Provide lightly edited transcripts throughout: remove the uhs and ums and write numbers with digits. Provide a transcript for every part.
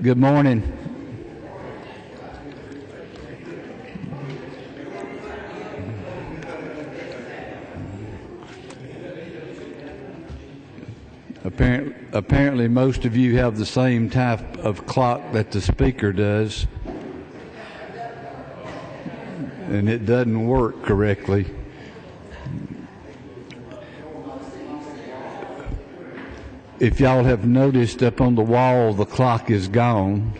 Good morning. Apparently most of you have the same type of clock that the speaker does, and it doesn't work correctly. If y'all have noticed, up on the wall the clock is gone,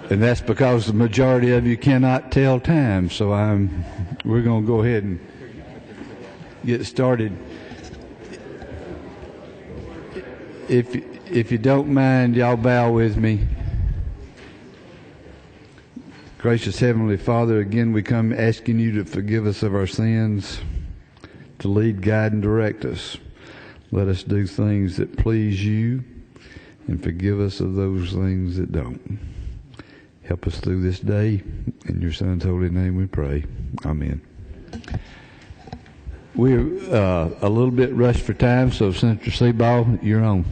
and that's because the majority of you cannot tell time. So we're going to go ahead and get started. If you don't mind, y'all bow with me. Gracious Heavenly Father, again we come asking you to forgive us of our sins, to lead, guide, and direct us. Let us do things that please you, and forgive us of those things that don't. Help us through this day. In your Son's holy name we pray. Amen. We're a little bit rushed for time, so Senator Seaball, you're on.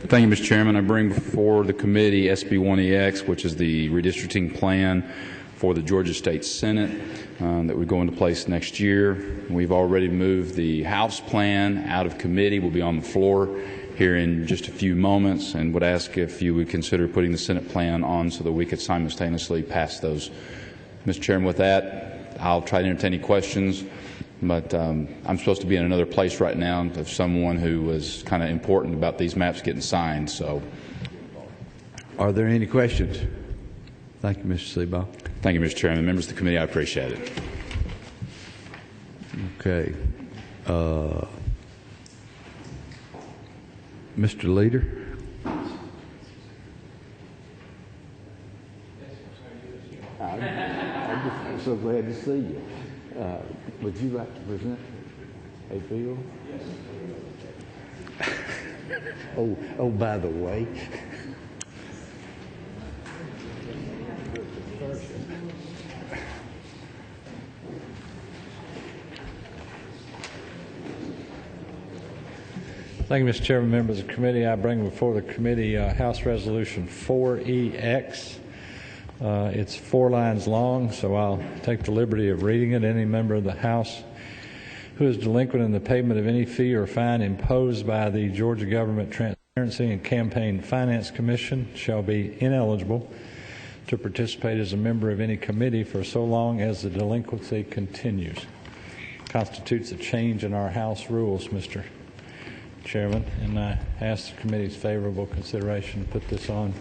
Thank you, Mr. Chairman. I bring before the committee SB 1EX, which is the redistricting plan for the Georgia State Senate that would go into place next year. We've already moved the House plan out of committee. Will be on the floor here in just a few moments, and would ask if you would consider putting the Senate plan on so that we could simultaneously pass those. Mr. Chairman, with that, I'll try to entertain any questions, but I'm supposed to be in another place right now of someone who was kind of important about these maps getting signed. So, are there any questions? Thank you, Mr. Seaball. Thank you, Mr. Chairman. Members of the committee, I appreciate it. Okay. Mr. Leader. I'm so glad to see you. Would you like to present a bill? Yes. Oh, by the way. Thank you, Mr. Chairman, members of the committee. I bring before the committee House Resolution 4EX. It's 4 lines long, so I'll take the liberty of reading it. Any member of the House who is delinquent in the payment of any fee or fine imposed by the Georgia Government Transparency and Campaign Finance Commission shall be ineligible to participate as a member of any committee for so long as the delinquency continues. Constitutes a change in our House rules, Mr. Chairman, and I ask the committee's favorable consideration to put this on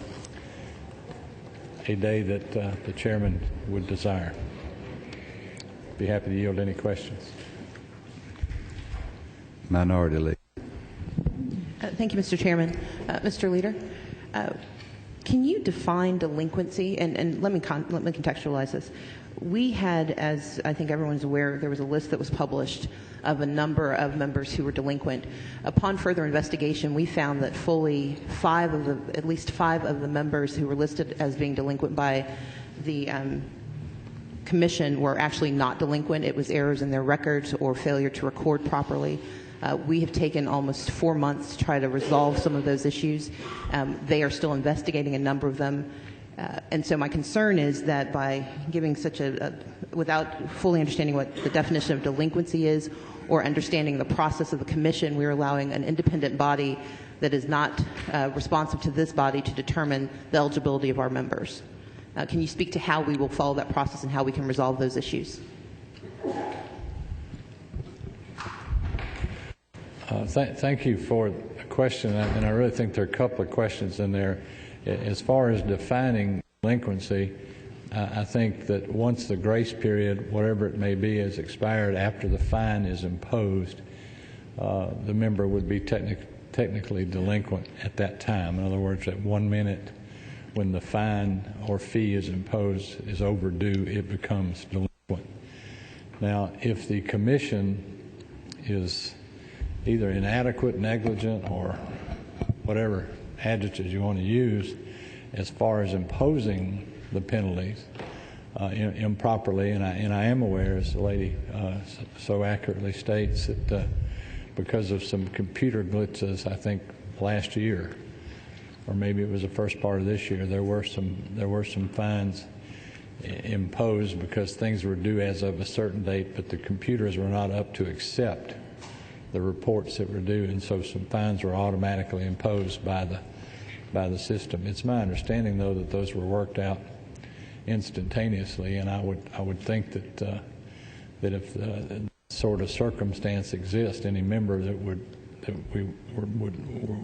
a day that the chairman would desire. Be happy to yield any questions. Minority Leader. Thank you, Mr. Chairman. Mr. Leader, can you define delinquency? And let me contextualize this. We had, as I think everyone's aware, there was a list that was published of a number of members who were delinquent. Upon further investigation, we found that at least five of the members who were listed as being delinquent by the commission were actually not delinquent. It was errors in their records or failure to record properly. We have taken almost 4 months to try to resolve some of those issues. They are still investigating a number of them. And so my concern is that by giving without fully understanding what the definition of delinquency is or understanding the process of the commission, we're allowing an independent body that is not responsive to this body to determine the eligibility of our members. Can you speak to how we will follow that process and how we can resolve those issues? Thank you for the question, and I really think there are a couple of questions in there. As far as defining delinquency, I think that once the grace period, whatever it may be, is expired after the fine is imposed, the member would be technically delinquent at that time. In other words, at 1 minute when the fine or fee is imposed is overdue, it becomes delinquent. Now, if the commission is either inadequate, negligent, or whatever adjectives you want to use as far as imposing the penalties improperly, and I am aware, as the lady so accurately states, that because of some computer glitches, I think last year, or maybe it was the first part of this year, there were some fines imposed because things were due as of a certain date, but the computers were not up to accept the reports that were due, and so some fines were automatically imposed by the system. It's my understanding, though, that those were worked out instantaneously, and I would think that if the sort of circumstance exists, any member that were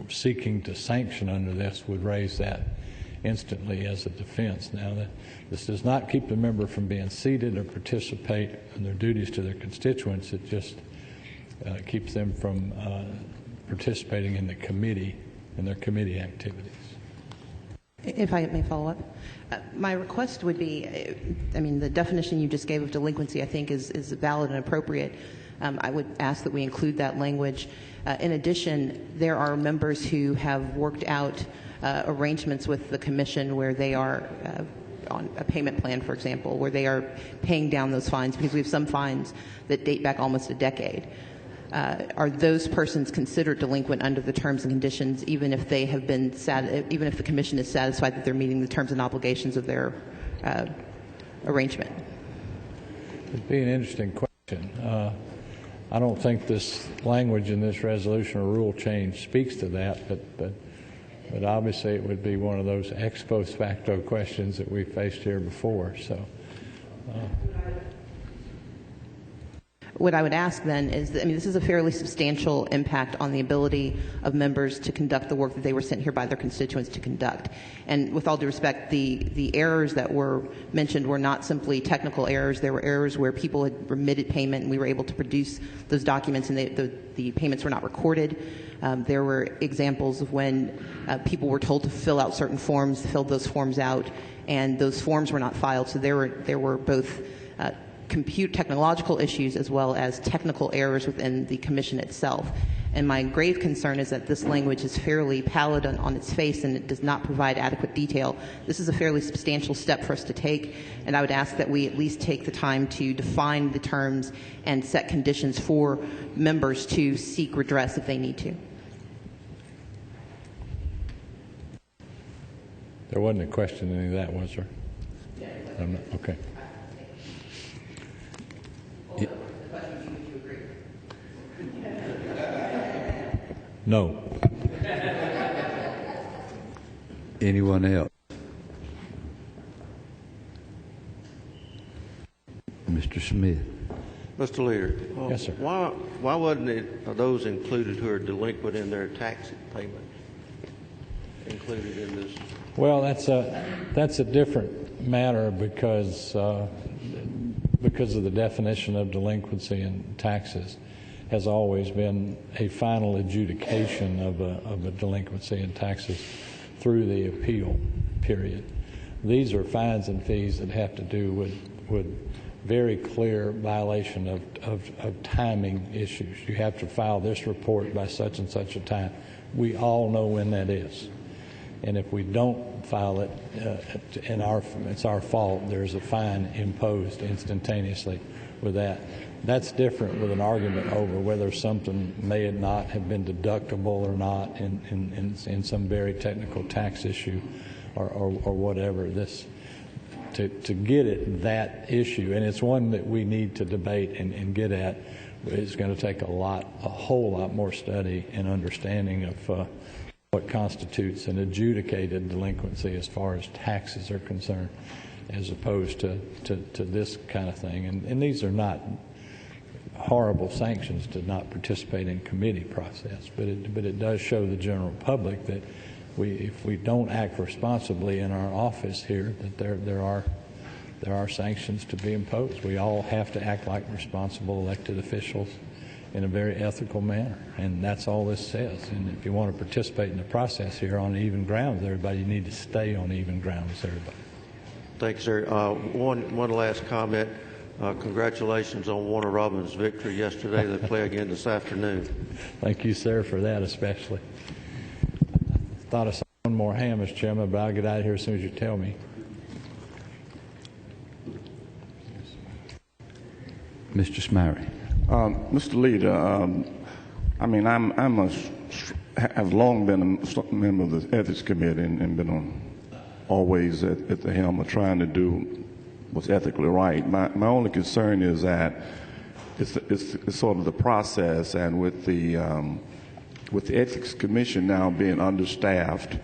seeking to sanction under this would raise that instantly as a defense. Now, this does not keep the member from being seated or participate in their duties to their constituents. It just keeps them from participating in the committee and their committee activities. If I may follow up, my request would be, I mean, the definition you just gave of delinquency I think is valid and appropriate. I would ask that we include that language. In addition, there are members who have worked out arrangements with the Commission where they are on a payment plan, for example, where they are paying down those fines, because we have some fines that date back almost a decade. Are those persons considered delinquent under the terms and conditions, even if they have been even if the Commission is satisfied that they're meeting the terms and obligations of their arrangement? It'd be an interesting question. I don't think this language in this resolution or rule change speaks to that, but obviously it would be one of those ex post facto questions that we've faced here before. So. What I would ask then is, that, I mean, this is a fairly substantial impact on the ability of members to conduct the work that they were sent here by their constituents to conduct. And with all due respect, the errors that were mentioned were not simply technical errors. There were errors where people had remitted payment and we were able to produce those documents and the payments were not recorded. There were examples of when people were told to fill out certain forms, filled those forms out, and those forms were not filed. So there were both technological issues as well as technical errors within the Commission itself. And my grave concern is that this language is fairly pallid on its face and it does not provide adequate detail. This is a fairly substantial step for us to take, and I would ask that we at least take the time to define the terms and set conditions for members to seek redress if they need to. There wasn't a question in any of that, was there? Okay. No. Anyone else? Mr. Smith. Mr. Leader. Yes, sir. Why wasn't it those included who are delinquent in their tax payment included in this? Well, that's a different matter because of the definition of delinquency in taxes has always been a final adjudication of a delinquency in taxes through the appeal period. These are fines and fees that have to do with very clear violation of timing issues. You have to file this report by such and such a time. We all know when that is. And if we don't file it, it's our fault. There's a fine imposed instantaneously with that. That's different with an argument over whether something may not have been deductible or not in some very technical tax issue or whatever. To get at that issue, and it's one that we need to debate and get at, is going to take a whole lot more study and understanding of what constitutes an adjudicated delinquency as far as taxes are concerned, as opposed to this kind of thing. And these are not horrible sanctions to not participate in committee process, but it does show the general public that if we don't act responsibly in our office here, that there are sanctions to be imposed. We all have to act like responsible elected officials in a very ethical manner, and that's all this says. And if you want to participate in the process here on even ground with everybody, you need to stay on even ground with everybody. Thank you, sir. One last comment. Congratulations on Warner Robins' victory yesterday. They play again this afternoon. Thank you, sir, for that especially. I thought I saw one more hand, Mr. Chairman, but I'll get out of here as soon as you tell me. Mr. Smyrie. Mr. Leader, I mean, have long been a member of the Ethics Committee and been always at the helm of trying to do what's ethically right. My only concern is that it's sort of the process, and with the Ethics Commission now being understaffed,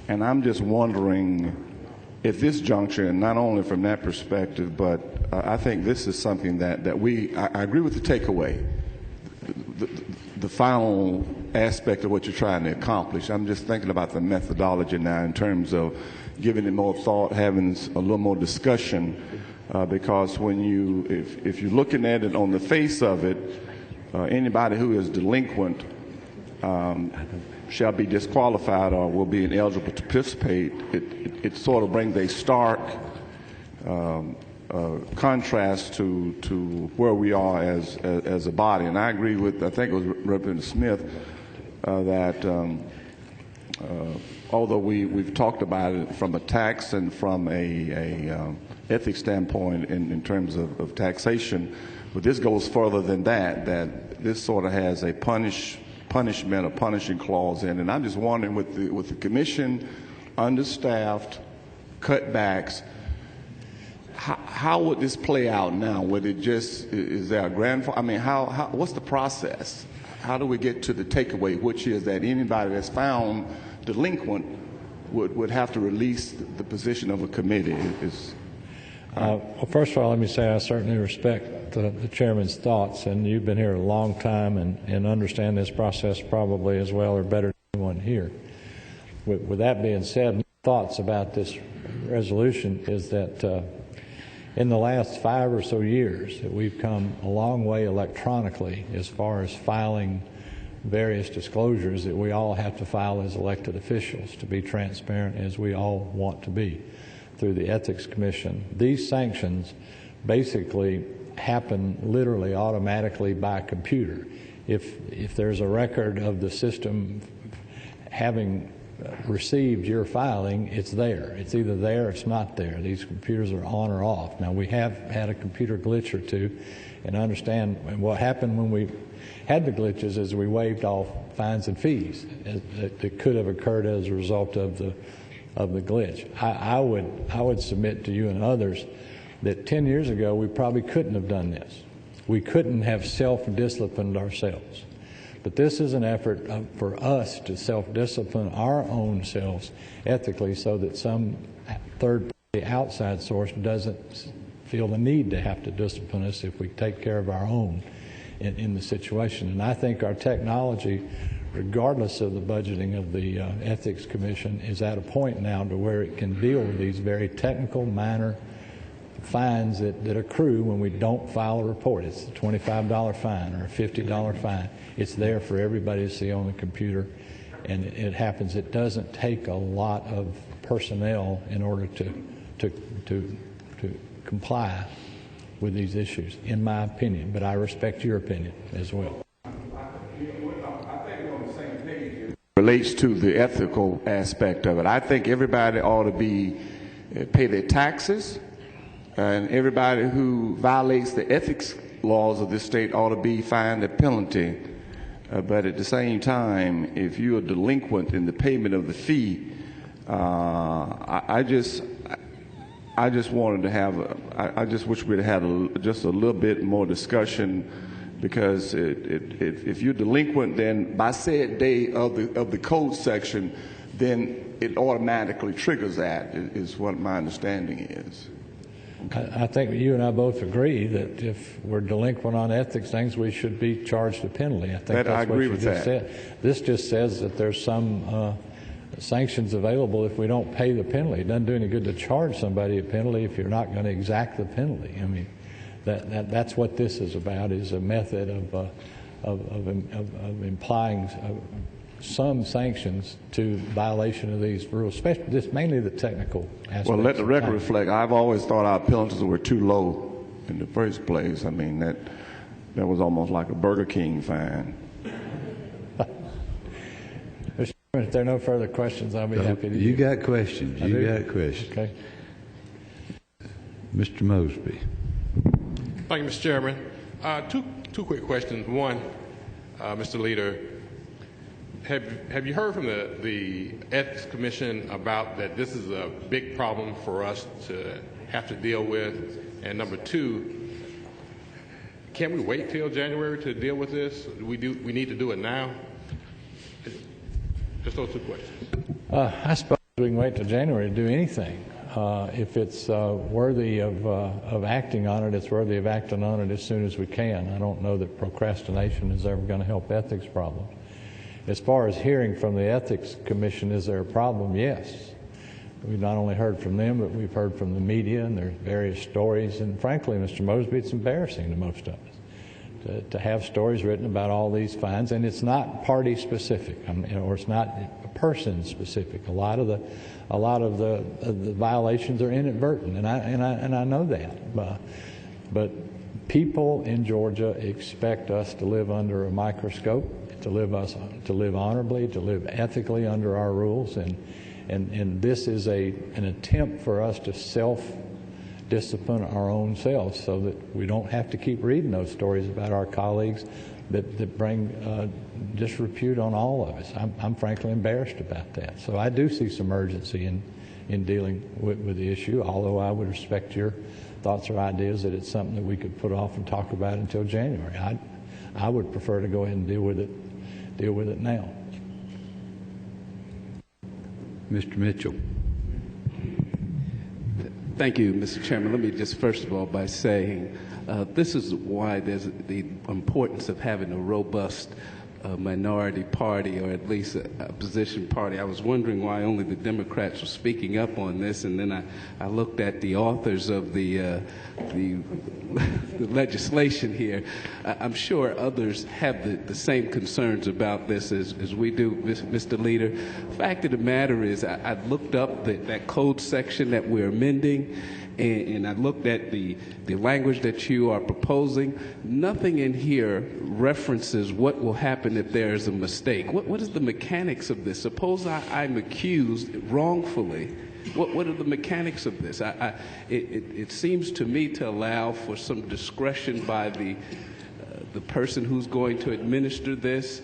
and I'm just wondering at this juncture, and not only from that perspective, but I think this is something that I agree with the takeaway, the final aspect of what you're trying to accomplish. I'm just thinking about the methodology now in terms of giving it more thought, having a little more discussion, because if you're looking at it on the face of it, anybody who is delinquent shall be disqualified or will be ineligible to participate. It sort of brings a stark contrast to where we are as a body. And I agree with, I think it was Representative Smith, that although we've talked about it from a tax and from a ethics standpoint in terms of taxation, but this goes further than that this sort of has a punishment or punishing clause in it. And I'm just wondering, with the commission understaffed, cutbacks, how would this play out now? Would it just, is there a grandfather? I mean, what's the process? How do we get to the takeaway, which is that anybody that's found delinquent would have to release the position of a committee? Well, first of all, let me say I certainly respect the chairman's thoughts, and you've been here a long time and understand this process probably as well or better than anyone here. With that being said, my thoughts about this resolution is that in the last 5 or so years that we've come a long way electronically as far as filing various disclosures that we all have to file as elected officials to be transparent as we all want to be through the Ethics Commission. These sanctions basically happen literally automatically by computer. If there's a record of the system having received your filing, it's there. It's either there or it's not there. These computers are on or off. Now, we have had a computer glitch or two, and understand what happened when we had the glitches is we waived off fines and fees that could have occurred as a result of the glitch. I would submit to you and others that 10 years ago we probably couldn't have done this. We couldn't have self-disciplined ourselves. But this is an effort for us to self-discipline our own selves ethically so that some third-party outside source doesn't feel the need to have to discipline us if we take care of our own in the situation. And I think our technology, regardless of the budgeting of the Ethics Commission, is at a point now to where it can deal with these very technical, minor fines that accrue when we don't file a report. It's a $25 fine or a $50 fine. It's there for everybody to see on the computer, and it happens. It doesn't take a lot of personnel in order to comply with these issues, in my opinion. But I respect your opinion as well. Relates to the ethical aspect of it. I think everybody ought to pay their taxes, and everybody who violates the ethics laws of this state ought to be fined a penalty. But at the same time, if you're delinquent in the payment of the fee, I just wanted to have. I just wish we'd had just a little bit more discussion, because if you're delinquent, then by said day of the code section, then it automatically triggers that. Is what my understanding is. I think you and I both agree that if we're delinquent on ethics things, we should be charged a penalty. I think that's what you just said. This just says that there's some sanctions available if we don't pay the penalty. It doesn't do any good to charge somebody a penalty if you're not going to exact the penalty. I mean, that's what this is about, is a method of implying some sanctions to violation of these rules, especially this, mainly the technical aspects. Well, let the record reflect. I've always thought our penalties were too low in the first place. I mean, that was almost like a Burger King fine. Mr. Chairman, if there are no further questions, I'll be happy to. You got questions. You got questions. Okay. Mr. Mosby. Thank you, Mr. Chairman. Two quick questions. One, Mr. Leader, have you heard from the Ethics Commission about that this is a big problem for us to have to deal with? And number two, can we wait till January to deal with this? We need to do it now? Just those two questions. I suppose we can wait till January to do anything. If it's worthy of acting on it, it's worthy of acting on it as soon as we can. I don't know that procrastination is ever going to help ethics problems. As far as hearing from the Ethics Commission, is there a problem? Yes. We've not only heard from them, but we've heard from the media, and there's various stories. And frankly, Mr. Mosby, it's embarrassing to most of us to have stories written about all these fines, and it's not party specific, or it's not person specific. A lot of the violations are inadvertent, and I know that. But people in Georgia expect us to live under a microscope, to live honorably, to live ethically under our rules, and this is an attempt for us to self-discipline our own selves so that we don't have to keep reading those stories about our colleagues that bring disrepute on all of us. I'm frankly embarrassed about that. So I do see some urgency in dealing with the issue, although I would respect your thoughts or ideas that it's something that we could put off and talk about until January. I would prefer to go ahead and deal with it now. Mr. Mitchell. Thank you, Mr. Chairman. Let me just first of all by saying this is why there's the importance of having a robust minority party, or at least a opposition party. I was wondering why only the Democrats were speaking up on this, and then I looked at the authors of the legislation here. I'm sure others have the same concerns about this as we do, Mr. Leader. Fact of the matter is, I looked up that code section that we're amending, and I looked at the language that you are proposing. Nothing in here references what will happen if there is a mistake. What is the mechanics of this? Suppose I'm accused wrongfully. What are the mechanics of this? It seems to me to allow for some discretion by the person who's going to administer this,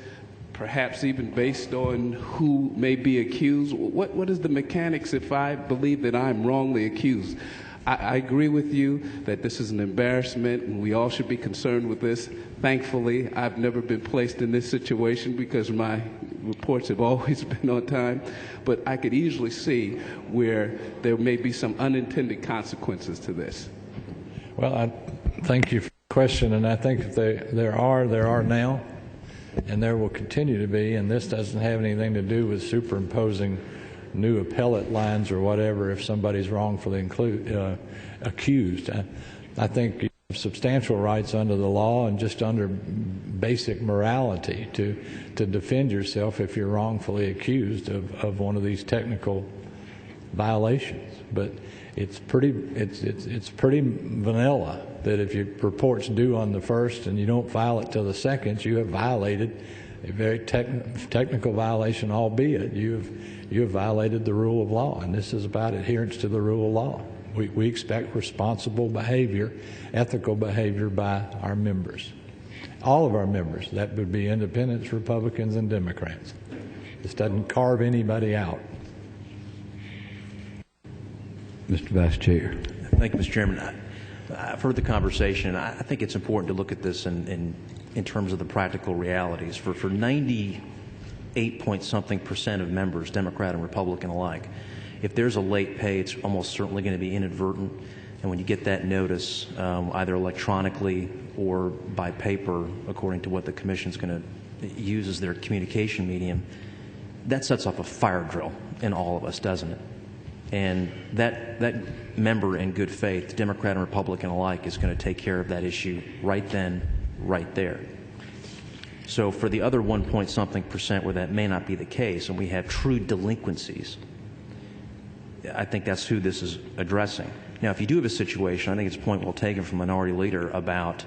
perhaps even based on who may be accused. What is the mechanics if I believe that I'm wrongly accused? I agree with you that this is an embarrassment, and we all should be concerned with this. Thankfully, I've never been placed in this situation because my reports have always been on time. But I could easily see where there may be some unintended consequences to this. Well, I thank you for the question, and I think if there are now, and there will continue to be, and this doesn't have anything to do with superimposing new appellate lines or whatever if somebody's wrongfully accused. I think you have substantial rights under the law and just under basic morality to defend yourself if you're wrongfully accused of one of these technical violations. But it's pretty vanilla that if your report's due on the first and you don't file it till the second, you have violated a very technical violation, albeit you have violated the rule of law, and this is about adherence to the rule of law. We expect responsible behavior, ethical behavior by our members, all of our members. That would be independents, Republicans, and Democrats. This doesn't carve anybody out. Mr. Vice Chair. Thank you, Mr. Chairman. I've heard the conversation. I think it's important to look at this in terms of the practical realities. For 98-point-something% of members, Democrat and Republican alike, if there's a late pay, it's almost certainly going to be inadvertent. And when you get that notice, either electronically or by paper, according to what the Commission's going to use as their communication medium, that sets off a fire drill in all of us, doesn't it? And that member in good faith, Democrat and Republican alike, is going to take care of that issue right then, right there. So for the other 1-point-something% where that may not be the case, and we have true delinquencies, I think that's who this is addressing. Now, if you do have a situation, I think it's a point well taken from Minority Leader about,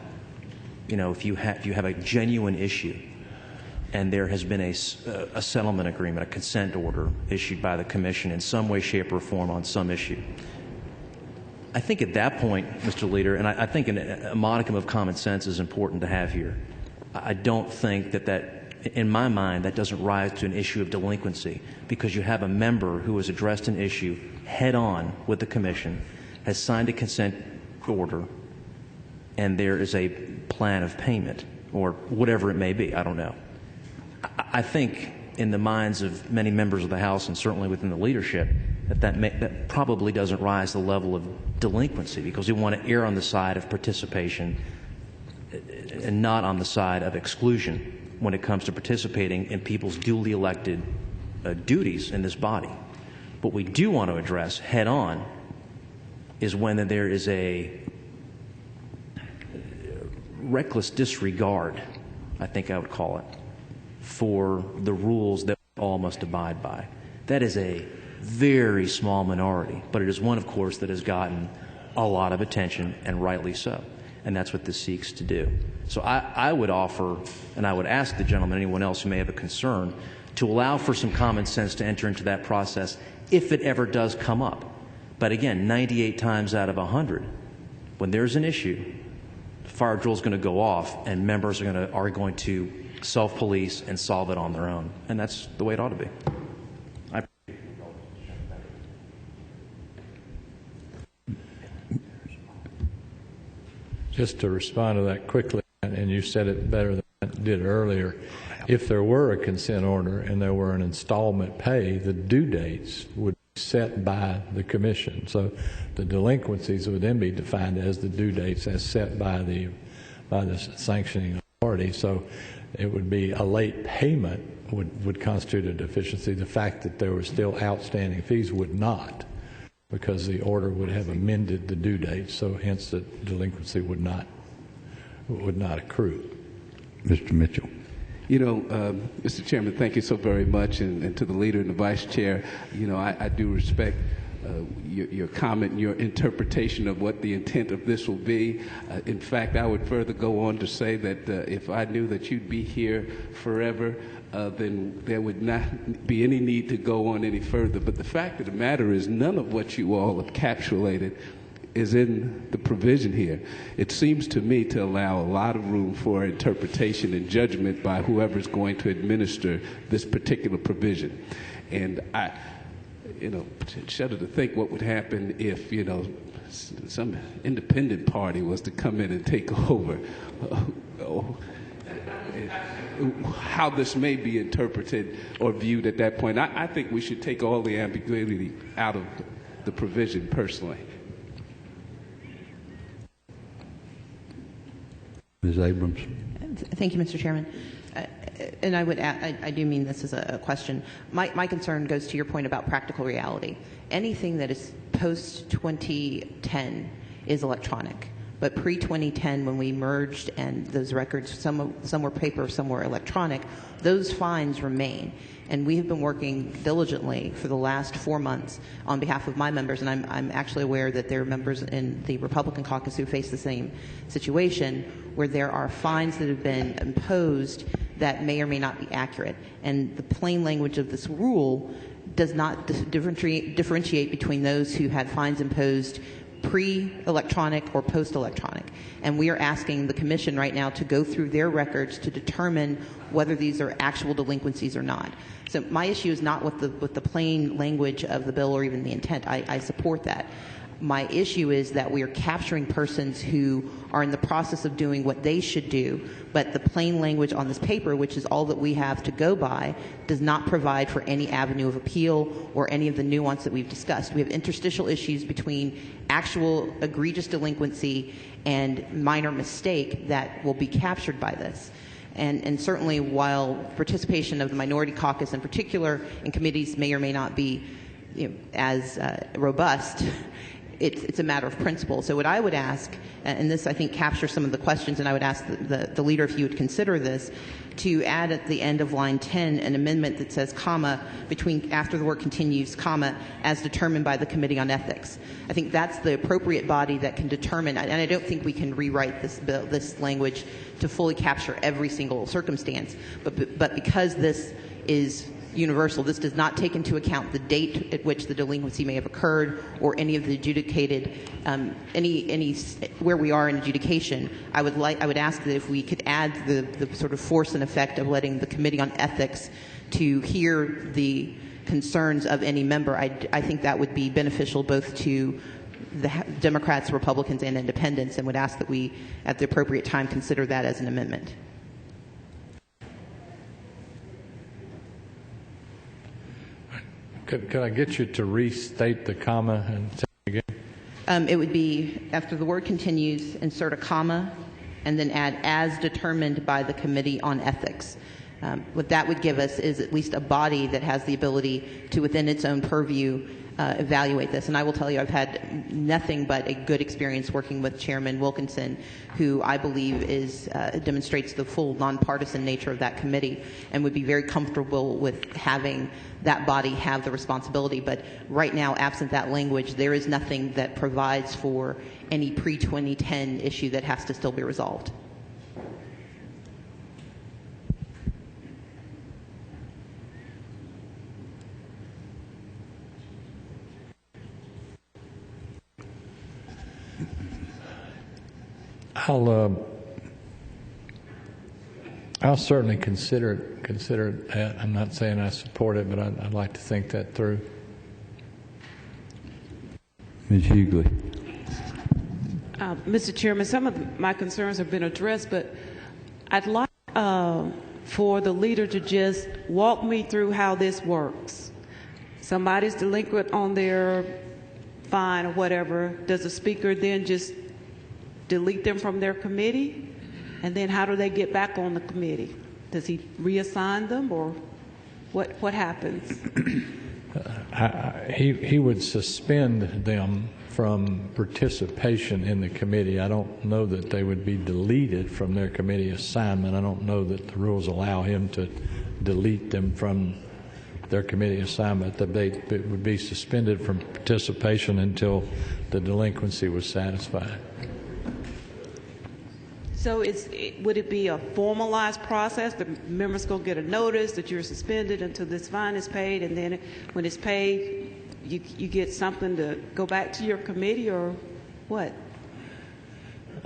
if you have a genuine issue and there has been a settlement agreement, a consent order issued by the Commission in some way, shape, or form on some issue. I think at that point, Mr. Leader, and I think a modicum of common sense is important to have here, I don't think that in my mind, that doesn't rise to an issue of delinquency, because you have a member who has addressed an issue head-on with the commission, has signed a consent order, and there is a plan of payment, or whatever it may be. I don't know. I think in the minds of many members of the House, and certainly within the leadership, that probably doesn't rise to the level of delinquency, because we want to err on the side of participation and not on the side of exclusion when it comes to participating in people's duly elected duties in this body. What we do want to address head on is when there is a reckless disregard, I think I would call it, for the rules that we all must abide by. That is a very small minority, but it is one, of course, that has gotten a lot of attention, and rightly so. And that's what this seeks to do. So I would offer, and I would ask the gentleman, anyone else who may have a concern, to allow for some common sense to enter into that process if it ever does come up. But again, 98 times out of 100, when there's an issue, the fire drill is going to go off, and members are going to self-police and solve it on their own. And that's the way it ought to be. Just to respond to that quickly, and you said it better than I did earlier, if there were a consent order and there were an installment pay, the due dates would be set by the commission. So the delinquencies would then be defined as the due dates as set by the sanctioning authority. So it would be a late payment would constitute a deficiency. The fact that there were still outstanding fees would not, because the order would have amended the due date, so hence the delinquency would not accrue. Mr. Mitchell. You know, Mr. Chairman, thank you so very much, and to the leader and the vice chair, you know, I do respect your comment and your interpretation of what the intent of this will be. In fact, I would further go on to say that if I knew that you'd be here forever, then there would not be any need to go on any further. But the fact of the matter is, none of what you all have encapsulated is in the provision here. It seems to me to allow a lot of room for interpretation and judgment by whoever's going to administer this particular provision. And I, you know, shudder to think what would happen if, you know, some independent party was to come in and take over. How this may be interpreted or viewed at that point. I think we should take all the ambiguity out of the provision personally. Ms. Abrams. Thank you, Mr. Chairman. And I would add, I do mean this as a question. My concern goes to your point about practical reality. Anything that is post-2010 is electronic. But pre-2010, when we merged and those records, some were paper, some were electronic, those fines remain. And we have been working diligently for the last 4 months on behalf of my members, and I'm actually aware that there are members in the Republican caucus who face the same situation, where there are fines that have been imposed that may or may not be accurate. And the plain language of this rule does not differentiate between those who had fines imposed pre-electronic or post-electronic. And we are asking the Commission right now to go through their records to determine whether these are actual delinquencies or not. So my issue is not with the plain language of the bill or even the intent. I support that. My issue is that we are capturing persons who are in the process of doing what they should do, but the plain language on this paper, which is all that we have to go by, does not provide for any avenue of appeal or any of the nuance that we've discussed. We have interstitial issues between actual egregious delinquency and minor mistake that will be captured by this. And certainly, while participation of the minority caucus in particular in committees may or may not be as robust, it's a matter of principle. So what I would ask, and this I think captures some of the questions, and I would ask the leader if you would consider this, to add at the end of line 10 an amendment that says, comma, between after the word continues, comma, as determined by the Committee on Ethics. I think that's the appropriate body that can determine, and I don't think we can rewrite this language to fully capture every single circumstance, but because this is universal. This does not take into account the date at which the delinquency may have occurred or any of the adjudicated, where we are in adjudication. I would ask that if we could add the sort of force and effect of letting the Committee on Ethics to hear the concerns of any member. I think that would be beneficial both to the Democrats, Republicans, and Independents, and would ask that we, at the appropriate time, consider that as an amendment. Could I get you to restate the comma and say it again? It would be, after the word continues, insert a comma, and then add as determined by the Committee on Ethics. What that would give us is at least a body that has the ability to, within its own purview, evaluate this. And I will tell you, I've had nothing but a good experience working with Chairman Wilkinson, who I believe demonstrates the full nonpartisan nature of that committee, and would be very comfortable with having that body have the responsibility. But right now, absent that language, there is nothing that provides for any pre-2010 issue that has to still be resolved. I'll certainly consider it. I'm not saying I support it, but I'd like to think that through. Ms. Hughley. Mr. Chairman, some of my concerns have been addressed, but I'd like for the leader to just walk me through how this works. Somebody's delinquent on their fine or whatever. Does the speaker then just delete them from their committee? And then how do they get back on the committee? Does he reassign them, or what happens? He would suspend them from participation in the committee. I don't know that they would be deleted from their committee assignment. I don't know that the rules allow him to delete them from their committee assignment. That they would be suspended from participation until the delinquency was satisfied. So would it be a formalized process? The members go get a notice that you're suspended until this fine is paid, and then when it's paid, you get something to go back to your committee, or what?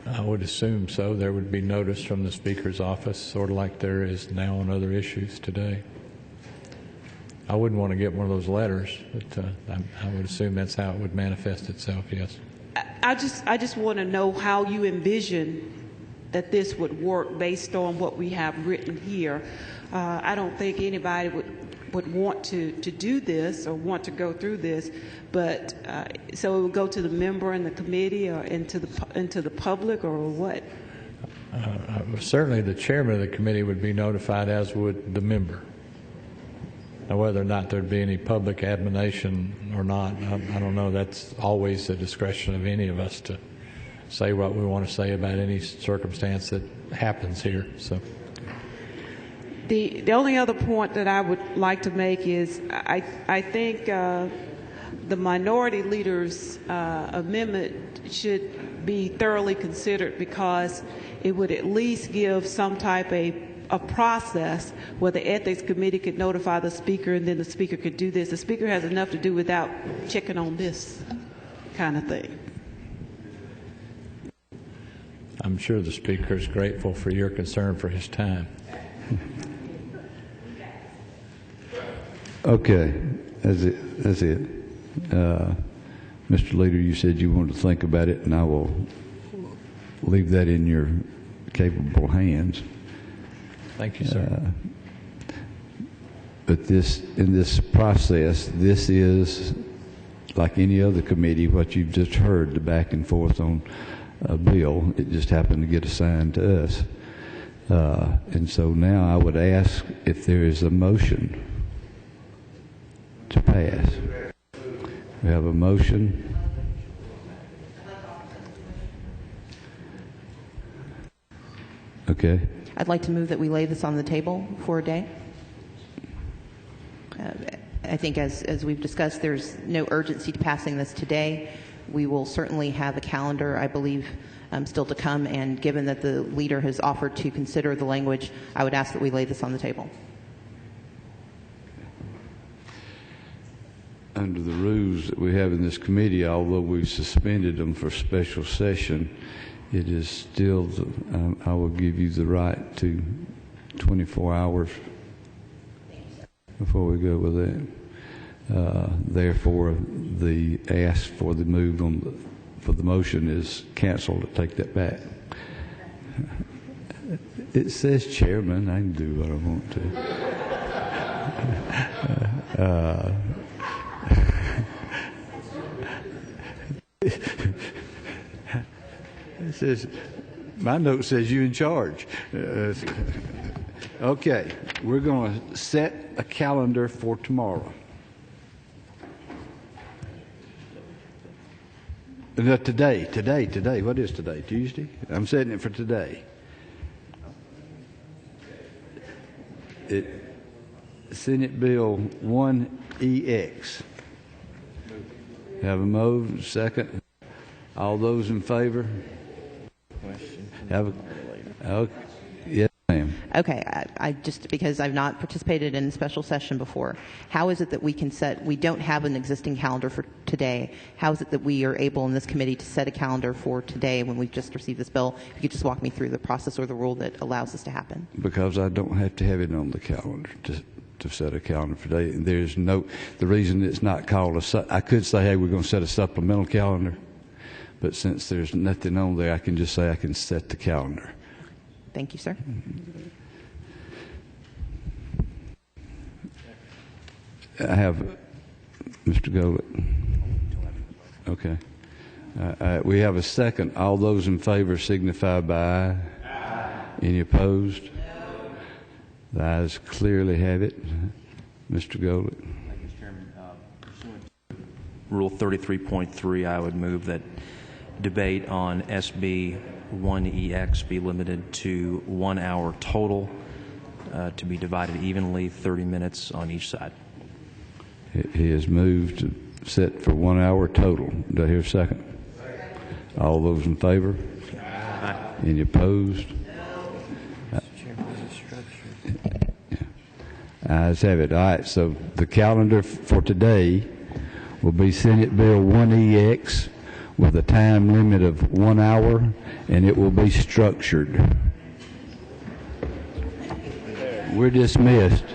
I would assume so. There would be notice from the Speaker's office, sort of like there is now on other issues today. I wouldn't want to get one of those letters, but I would assume that's how it would manifest itself, yes. I just want to know how you envision that this would work based on what we have written here. I don't think anybody would want to do this or want to go through this, but so it would go to the member and the committee, or into the public, or what? Certainly the chairman of the committee would be notified, as would the member. Now, whether or not there'd be any public admonition or not, I don't know. That's always the discretion of any of us to say what we want to say about any circumstance that happens here. So, the only other point that I would like to make is I think the minority leader's amendment should be thoroughly considered, because it would at least give some type of process where the ethics committee could notify the speaker, and then the speaker could do this. The speaker has enough to do without checking on this kind of thing. I'm sure the Speaker is grateful for your concern for his time. Okay, that's it. Mr. Leader, you said you wanted to think about it, and I will leave that in your capable hands. Thank you, sir. But in this process, this is, like any other committee, what you've just heard, the back and forth on a bill. It just happened to get assigned to us. And so now I would ask if there is a motion to pass. We have a motion. Okay. I'd like to move that we lay this on the table for a day. I think as we've discussed, there's no urgency to passing this today. We will certainly have a calendar, I believe, still to come, and given that the leader has offered to consider the language, I would ask that we lay this on the table. under the rules that we have in this committee, although we've suspended them for special session, it is still, I will give you the right to 24 hours before we go with that. Therefore, the ask for the move on for the motion is canceled. To take that back. It says chairman. I can do what I want to. It says, my note says you in charge. Okay, we're going to set a calendar for tomorrow. No, today. What is today? Tuesday? I'm setting it for today. Senate Bill 1EX. Have a move, second. All those in favor? Yes, ma'am. Okay, I just, because I've not participated in a special session before, how is it that we can set, we don't have an existing calendar for today, how is it that we are able in this committee to set a calendar for today when we've just received this bill? If you could just walk me through the process or the rule that allows this to happen. Because I don't have to have it on the calendar to set a calendar for today. There's no, the reason it's not called I could say, hey, we're going to set a supplemental calendar, but since there's nothing on there, I can just say I can set the calendar. Thank you, sir. I have Mr. Golett. Okay. We have a second. All those in favor signify by aye. Aye. Any opposed? No. The ayes clearly have it. Mr. Golett. Thank you, Mr. Chairman. Pursuant to Rule 33.3, I would move that debate on SB 1EX be limited to 1 hour total, to be divided evenly, 30 minutes on each side. He has moved to set for 1 hour total. Do I hear a second? All those in favor? Aye. Any opposed? No. Ayes have it. All right, so the calendar for today will be Senate Bill 1EX with a time limit of 1 hour, and it will be structured. We're dismissed.